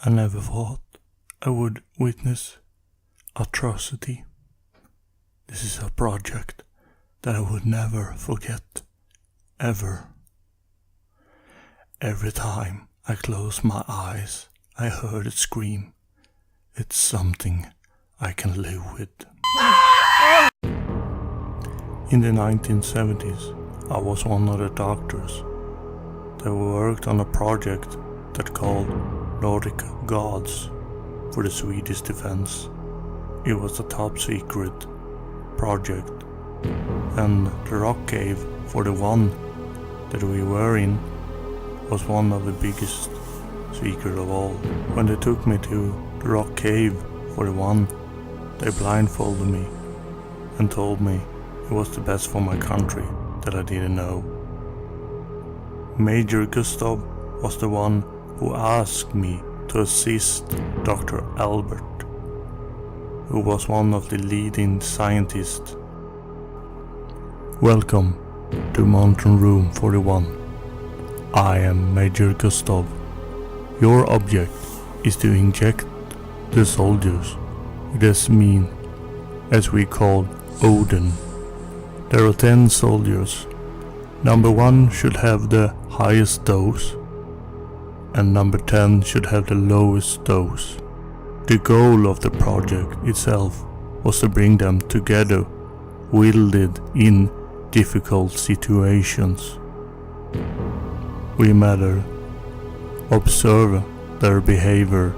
I never thought I would witness atrocity. This is a project that I would never forget, ever. Every time I close my eyes, I heard it scream. It's something I can live with. In the 1970s, I was one of the doctors that worked on a project that called Nordic Gods for the Swedish defense. It was a top secret project, and the rock cave for the one that we were in was one of the biggest secrets of all. When they took me to the rock cave for the one, they blindfolded me and told me it was the best for my country that I didn't know. Major Gustav was the one who asked me to assist Dr. Albert, who was one of the leading scientists. Welcome to Mountain Room 41. I am Major Gustav. Your object is to inject the soldiers with as mean as we call Odin. There are 10 soldiers. Number 1 should have the highest dose, and number 10 should have the lowest dose. The goal of the project itself was to bring them together, wielded in difficult situations. We matter, observe their behavior,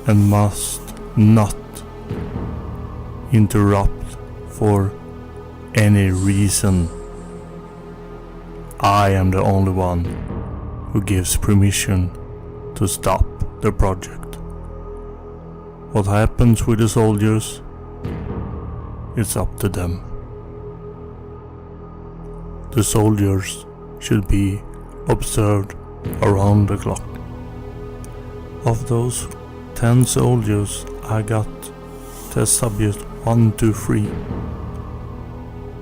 and must not interrupt for any reason. I am the only one who gives permission to stop the project. What happens with the soldiers, it's up to them. The soldiers should be observed around the clock. Of those 10 soldiers, I got test subject 1, 2, 3.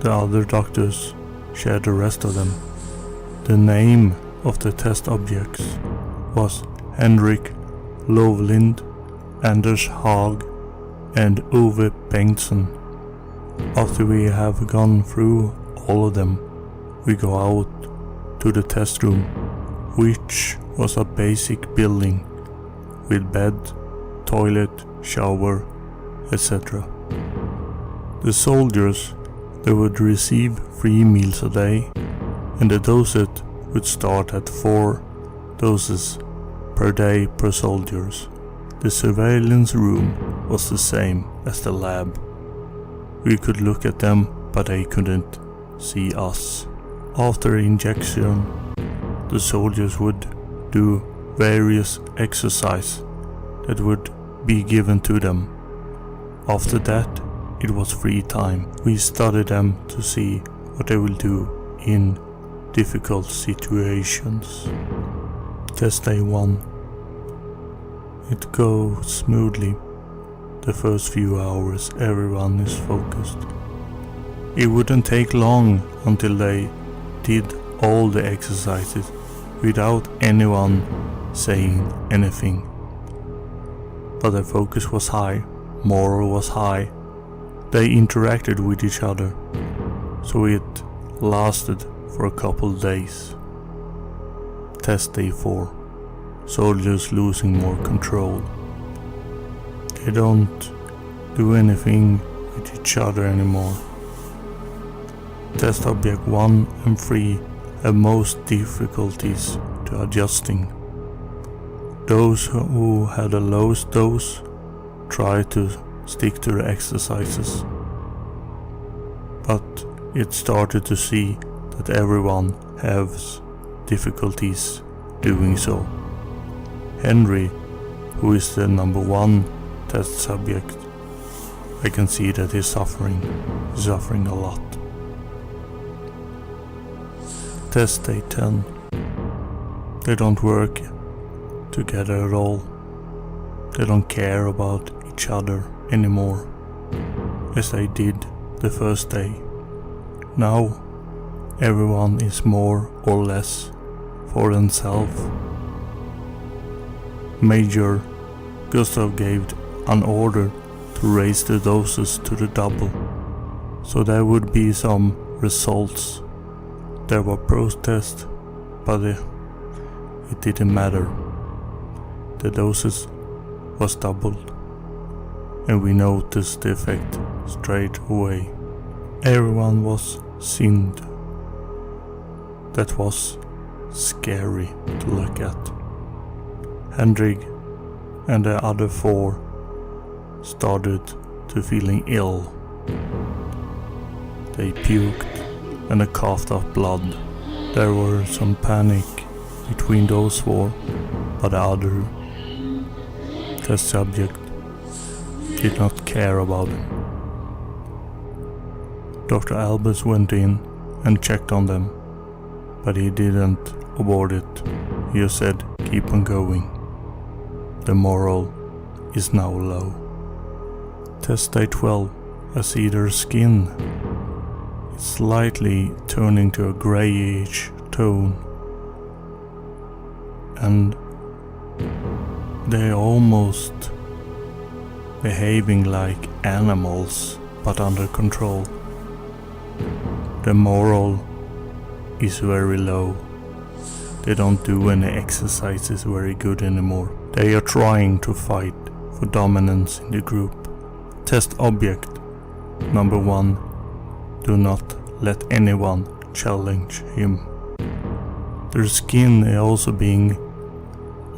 The other doctors shared the rest of them. The name of the test objects was Henrik Lovlind, Anders Haag, and Ove Bengtsson. After we have gone through all of them, we go out to the test room, which was a basic building with bed, toilet, shower, etc. The soldiers, they would receive 3 meals a day, and the dosage would start at 4 doses per day per soldiers. The surveillance room was the same as the lab. We could look at them, but they couldn't see us. After injection, the soldiers would do various exercises that would be given to them. After that, it was free time. We studied them to see what they will do in difficult situations. Test day 1. It goes smoothly. The first few hours everyone is focused. It wouldn't take long until they did all the exercises without anyone saying anything. But their focus was high, morale was high. They interacted with each other, so it lasted for a couple days. Test day 4. Soldiers losing more control. They don't do anything with each other anymore. Test object 1 and 3 have most difficulties to adjusting. Those who had the lowest dose try to stick to the exercises, but it started to see that everyone has difficulties doing so. Henry, who is the number 1 test subject, I can see that he's suffering a lot. Test day 10. They don't work together at all. They don't care about each other anymore, as they did the first day. Now, everyone is more or less for themselves. Major Gustav gave an order to raise the doses to the double, so there would be some results. There were protests, but it didn't matter. The doses was doubled, and we noticed the effect straight away. Everyone was sinned. That was scary to look at. Hendrik and the other 4 started to feeling ill. They puked and they coughed up blood. There were some panic between those 4, but the other test subject did not care about it. Dr. Albers went in and checked on them, but he didn't abort it. He just said, keep on going. The moral is now low. Test day 12, I see their skin. It's slightly turning to a grayish tone, and they're almost behaving like animals, but under control. The moral is very low. They don't do any exercises very good anymore. They are trying to fight for dominance in the group. Test object number 1. Do not let anyone challenge him. Their skin is also being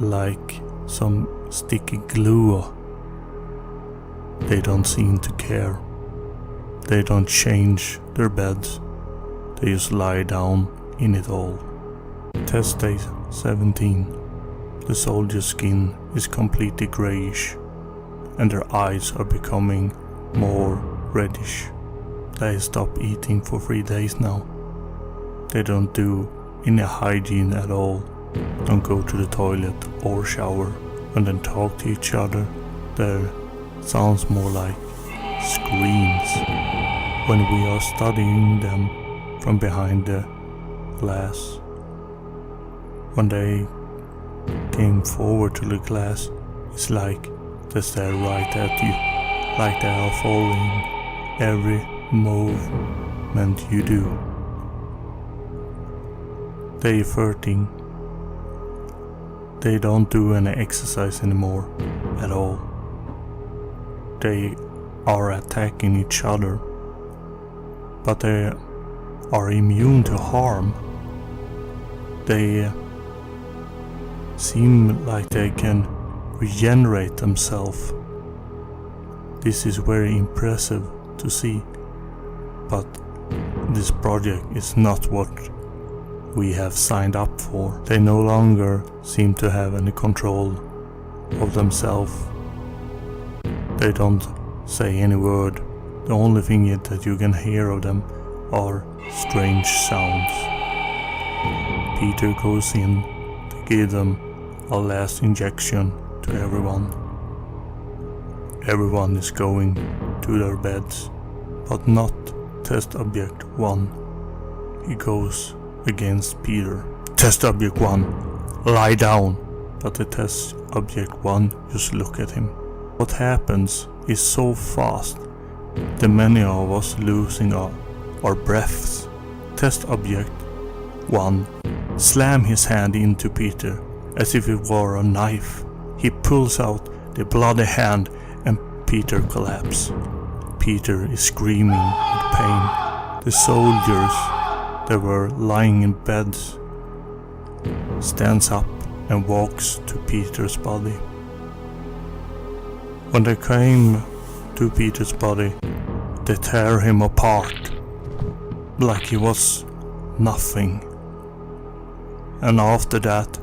like some sticky glue. They don't seem to care. They don't change their beds. They just lie down in it all. Test day 17. The soldier's skin is completely grayish, and their eyes are becoming more reddish. They stop eating for 3 days now. They don't do any hygiene at all. Don't go to the toilet or shower, and then talk to each other. Their sounds more like screams. When we are studying them from behind the glass, when they came forward to the glass, it's like they stare right at you, like they are following every movement you do. Day 13. They don't do any exercise anymore at all. They are attacking each other, but they are immune to harm. They seem like they can regenerate themselves. This is very impressive to see, but this project is not what we have signed up for. They no longer seem to have any control of themselves. They don't say any word. The only thing that you can hear of them are strange sounds. Peter goes in to give them a last injection to everyone. Everyone is going to their beds, but not test object 1. He goes against Peter. Test object 1, lie down. But the test object 1 just look at him. What happens is so fast that many of us losing our breaths. Test object 1 slam his hand into Peter as if it were a knife. He pulls out the bloody hand and Peter collapses. Peter is screaming with pain. The soldiers that were lying in beds stands up and walks to Peter's body. When they came to Peter's body, they tear him apart like he was nothing. And after that,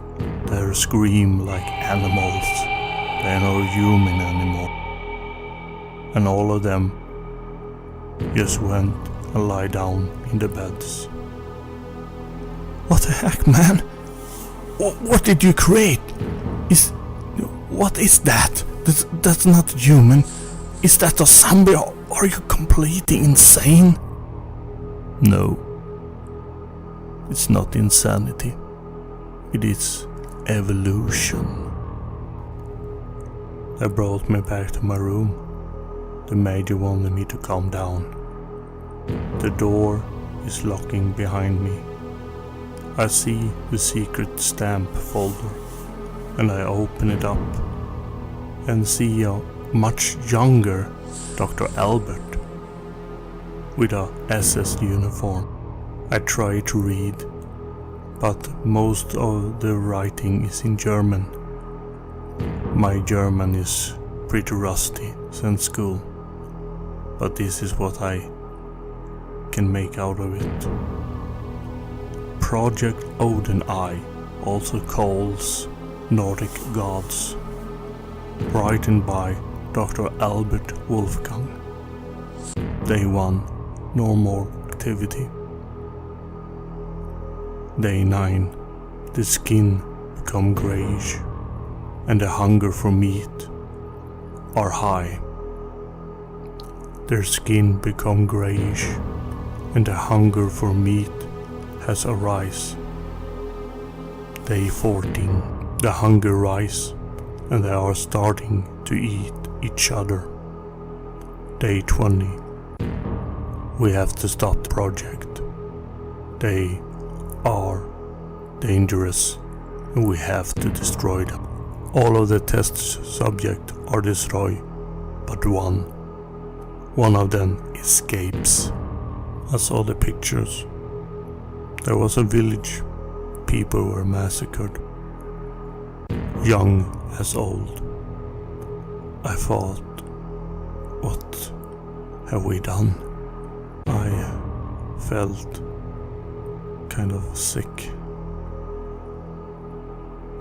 they scream like animals. They are not human anymore. And all of them just went and lie down in the beds. What the heck, man? What did you create? What is that? That's not human. Is that a zombie? Are you completely insane? No. It's not insanity. It is evolution. They brought me back to my room. The major wanted me to calm down. The door is locking behind me. I see the secret stamp folder and I open it up and see a much younger Dr. Albert with a SS uniform. I try to read, but most of the writing is in German. My German is pretty rusty since school, but this is what I can make out of it. Project Odin Eye, also calls Nordic Gods, written by Dr. Albert Wolfgang. Day 1, normal activity. Day 9, the skin become greyish and the hunger for meat are high. Their skin become greyish and the hunger for meat has arise. Day 14, the hunger rise and they are starting to eat each other. Day 20, we have to stop the project. They are dangerous and we have to destroy them. All of the test subjects are destroyed, but one. One of them escapes. I saw the pictures. There was a village. People were massacred. Young as old. I thought, what have we done? I felt kind of sick.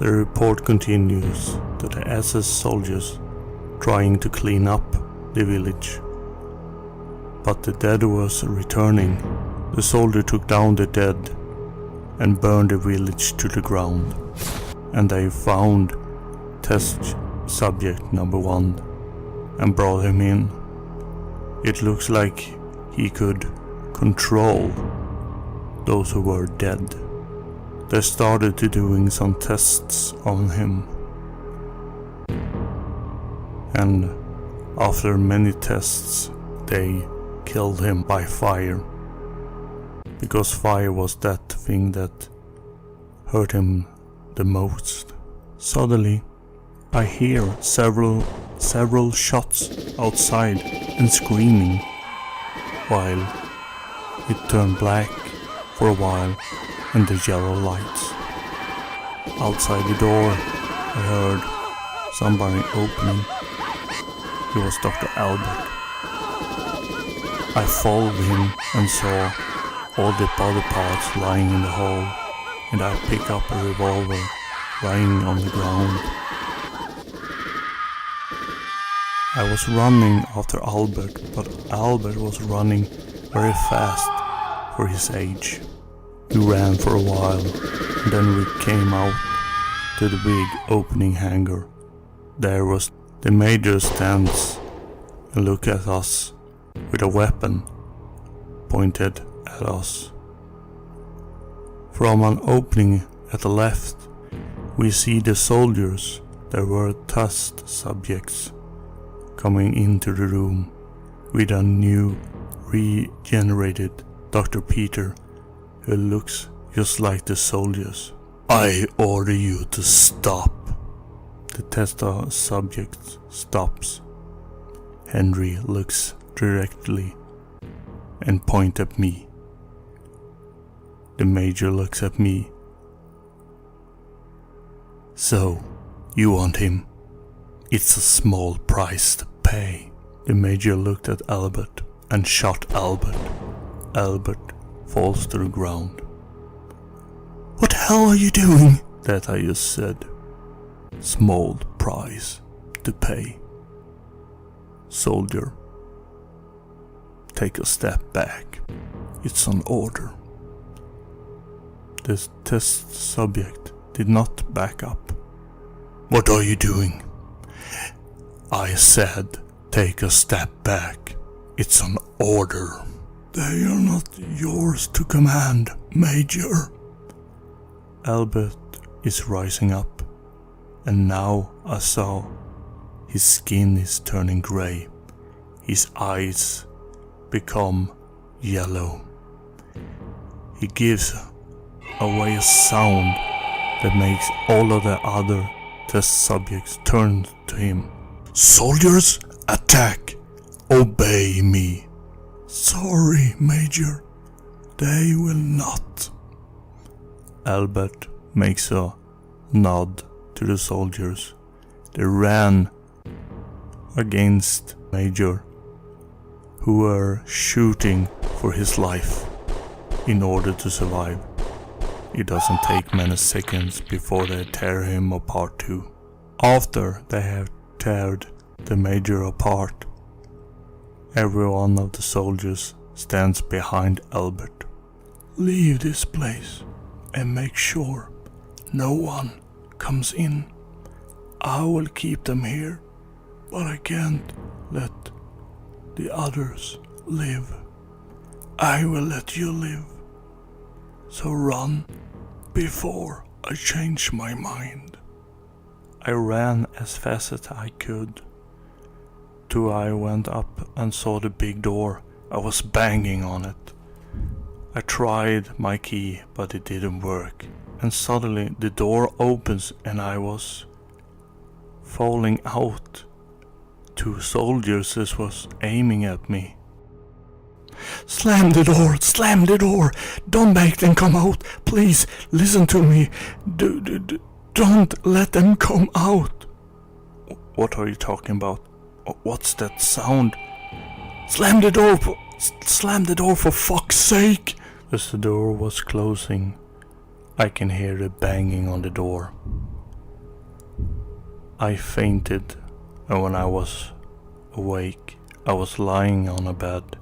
The report continues that the SS soldiers trying to clean up the village, but the dead was returning. The soldier took down the dead and burned the village to the ground, and they found test subject number 1 and brought him in. It looks like he could control those who were dead. They started to doing some tests on him, and after many tests they killed him by fire, because fire was that thing that hurt him the most. Suddenly I hear several shots outside and screaming, while it turned black for a while and the yellow lights. Outside the door I heard somebody opening. It was Dr. Albert. I followed him and saw all the body parts lying in the hall, and I picked up a revolver lying on the ground. I was running after Albert, but Albert was running very fast for his age. We ran for a while, and then we came out to the big opening hangar. There was the major stands and looked at us with a weapon pointed at us. From an opening at the left, we see the soldiers. There were test subjects coming into the room with a new regenerated Dr. Peter, who looks just like the soldiers. I order you to stop. The test subject stops. Henry looks directly and points at me. The major looks at me. So, you want him? It's a small price to pay. The major looked at Albert and shot Albert. Albert falls to the ground. What the hell are you doing? That I just said. Small price to pay. Soldier, take a step back. It's an order. The test subject did not back up. What are you doing? I said, take a step back. It's an order. They are not yours to command, Major. Albert is rising up, and now I saw His skin is turning grey. His eyes become yellow. He gives away a sound that makes all of the other test subjects turn to him. Soldiers, attack! Obey me. Sorry, Major. They will not. Albert makes a nod to the soldiers. They ran against Major, who were shooting for his life in order to survive. It doesn't take many seconds before they tear him apart too. After they have teared the Major apart, every one of the soldiers stands behind Albert. Leave this place and make sure no one comes in. I will keep them here, but I can't let the others live. I will let you live. So run before I change my mind. I ran as fast as I could till I went up and saw the big door. I was banging on it. I tried my key, but it didn't work. And suddenly the door opens and I was falling out. 2 soldiers was aiming at me. Slam the door! Slam the door! Don't make them come out! Please, listen to me! Don't let them come out! What are you talking about? What's that sound? Slam the door! Slam the door for fuck's sake! As the door was closing, I can hear the banging on the door. I fainted, and when I was awake, I was lying on a bed,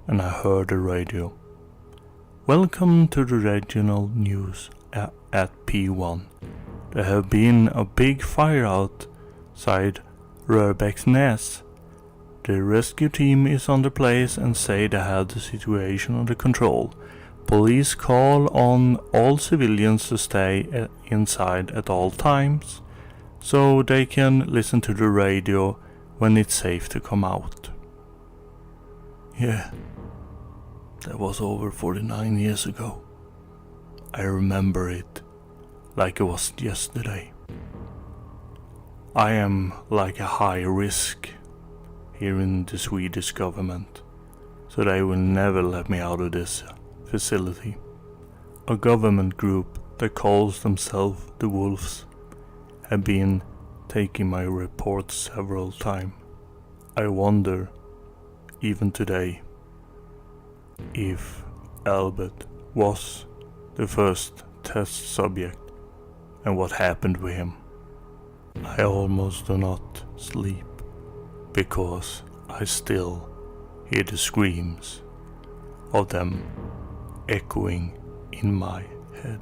and I heard the radio. Welcome to the regional news at P1. There have been a big fire outside Rörbäcksnäs. The rescue team is on the place and say they have the situation under control. Police call on all civilians to stay inside at all times, so they can listen to the radio when it's safe to come out. Yeah, that was over 49 years ago. I remember it like it was yesterday. I am like a high risk here in the Swedish government, so they will never let me out of this facility. A government group that calls themselves the Wolves have been taking my reports several times. I wonder, even today, if Albert was the first test subject and what happened with him. I almost do not sleep because I still hear the screams of them echoing in my head.